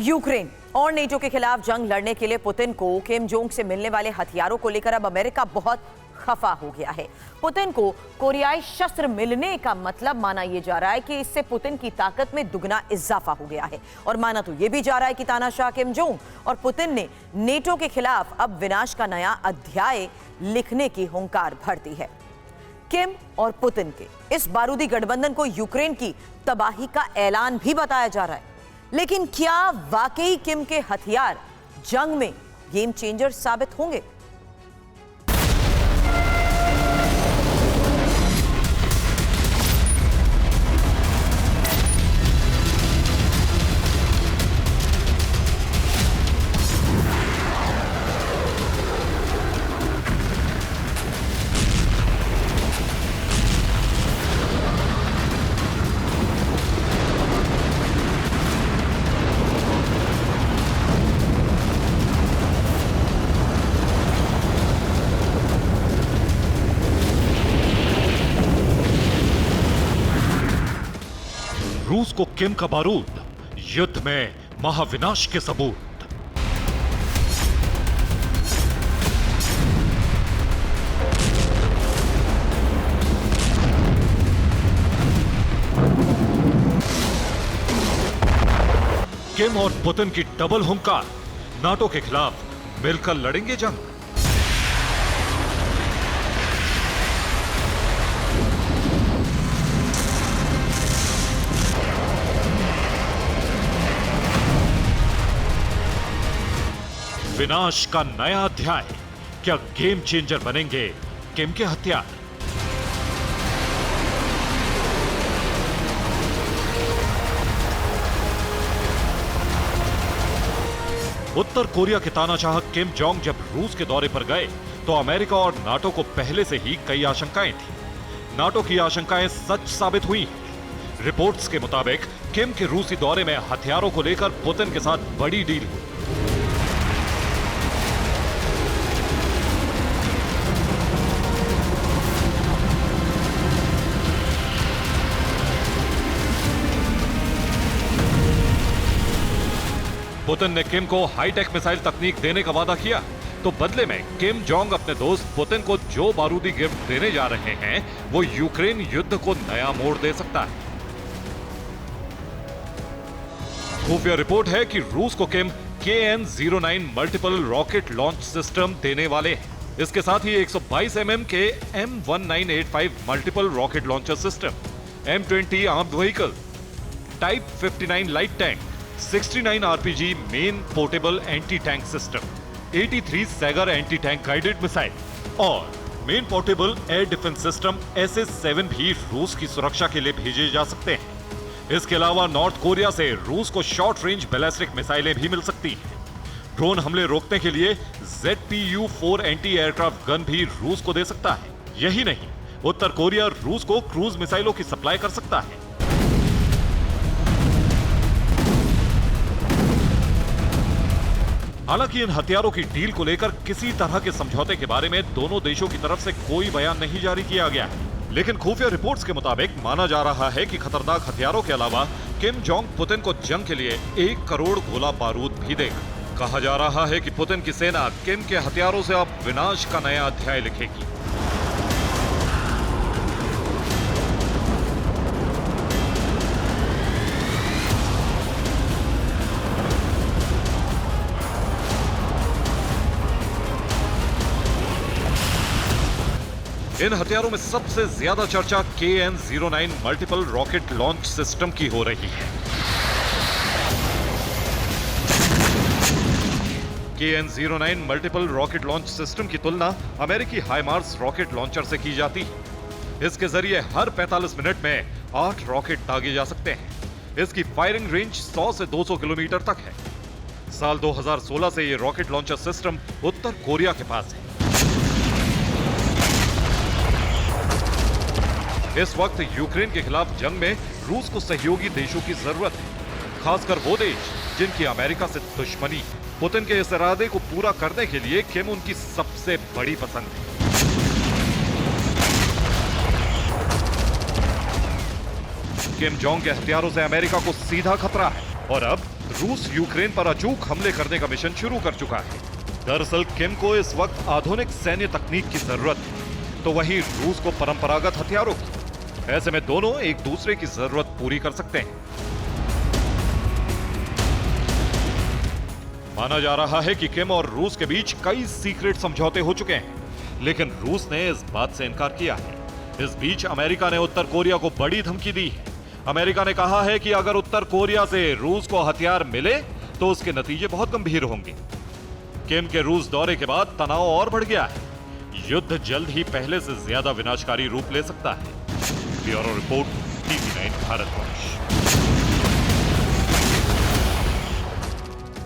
Ukraine और NATO के खिलाफ जंग लड़ने के लिए पुतिन को किम जोंग से मिलने वाले हथियारों को लेकर अब अमेरिका बहुत खफा हो गया है। पुतिन को कोरियाई शस्त्र मिलने का मतलब माना यह जा रहा है कि इससे पुतिन की ताकत में दुगना इजाफा हो गया है और माना तो यह भी जा रहा है कि तानाशाह किम जोंग और पुतिन ने नेटो के खिलाफ अब विनाश का नया अध्याय लिखने की हुंकार भर दी है। किम और पुतिन के इस बारूदी गठबंधन को यूक्रेन की तबाही का ऐलान भी बताया जा रहा है, लेकिन क्या वाकई किम के हथियार जंग में गेम चेंजर साबित होंगे? रूस को किम का बारूद, युद्ध में महाविनाश के सबूत। किम और पुतिन की डबल हुंकार, नाटो के खिलाफ मिलकर लड़ेंगे जंग। विनाश का नया अध्याय, क्या गेम चेंजर बनेंगे किम के हथियार? उत्तर कोरिया के तानाशाह किम जोंग जब रूस के दौरे पर गए तो अमेरिका और नाटो को पहले से ही कई आशंकाएं थी। नाटो की आशंकाएं सच साबित हुई। रिपोर्ट्स के मुताबिक किम के रूसी दौरे में हथियारों को लेकर पुतिन के साथ बड़ी डील हुई। पुतिन ने किम को हाईटेक मिसाइल तकनीक देने का वादा किया, तो बदले में किम जोंग अपने दोस्त पुतिन को जो बारूदी गिफ्ट देने जा रहे हैं वो यूक्रेन युद्ध को नया मोड़ दे सकता है। खुफिया रिपोर्ट है कि रूस को किम KN-09 multiple rocket launch system देने वाले हैं। इसके साथ ही 122 mm के M1985 multiple rocket launcher system, M20 armed vehicle, type 59 light tank, 69 RPG man portable anti tank system, 83 Sagger anti tank guided missile और man portable air defence system SS-7 भी रूस की सुरक्षा के लिए भेजे जा सकते हैं। इसके अलावा नॉर्थ कोरिया से रूस को शॉर्ट रेंज बैलिस्टिक मिसाइलें भी मिल सकती हैं। ड्रोन हमले रोकने के लिए ZPU-4 एंटी एयरक्राफ्ट गन भी रूस को दे सकता है। यही नहीं, उत्तर कोरिया रूस को क्रूज मिसाइलों की सप्लाई कर सकता है। हालांकि इन हथियारों की डील को लेकर किसी तरह के समझौते के बारे में दोनों देशों की तरफ से कोई बयान नहीं जारी किया गया है, लेकिन खुफिया रिपोर्ट्स के मुताबिक माना जा रहा है कि खतरनाक हथियारों के अलावा किम जोंग पुतिन को जंग के लिए 1 करोड़ गोला बारूद भी देगा। कहा जा रहा है कि पुतिन की सेना किम के हथियारों से अब विनाश का नया अध्याय लिखेगी। इन हथियारों में सबसे ज्यादा चर्चा KN-09 multiple rocket launch system की हो रही है। KN-09 multiple rocket launch system की तुलना अमेरिकी हाइमार्स रॉकेट लॉन्चर से की जाती है। इसके जरिए हर 45 मिनट में 8 रॉकेट दागे जा सकते हैं। इसकी फायरिंग रेंज 100 से 200 किलोमीटर तक है। साल 2016 से यह रॉकेट लॉन्चर सिस्टम उत्तर कोरिया के पास है। इस वक्त यूक्रेन के खिलाफ जंग में रूस को सहयोगी देशों की जरूरत है, खासकर वो देश जिनकी अमेरिका से दुश्मनी है। पुतिन के इस इरादे को पूरा करने के लिए किम उनकी सबसे बड़ी पसंद है। किम जोंग के हथियारों से अमेरिका को सीधा खतरा है और अब रूस यूक्रेन पर अचूक हमले करने का मिशन शुरू कर चुका है। दरअसल किम को इस वक्त आधुनिक सैन्य तकनीक की जरूरत है, तो वहीं रूस को परंपरागत हथियारों की। ऐसे में दोनों एक दूसरे की जरूरत पूरी कर सकते हैं। माना जा रहा है कि किम और रूस के बीच कई सीक्रेट समझौते हो चुके हैं, लेकिन रूस ने इस बात से इनकार किया है। इस बीच अमेरिका ने उत्तर कोरिया को बड़ी धमकी दी है। अमेरिका ने कहा है कि अगर उत्तर कोरिया से रूस को हथियार मिले तो उसके नतीजे बहुत गंभीर होंगे। किम के रूस दौरे के बाद तनाव और बढ़ गया है। युद्ध जल्द ही पहले से ज्यादा विनाशकारी रूप ले सकता है। Bureau report, TV9 Bharatvarsh.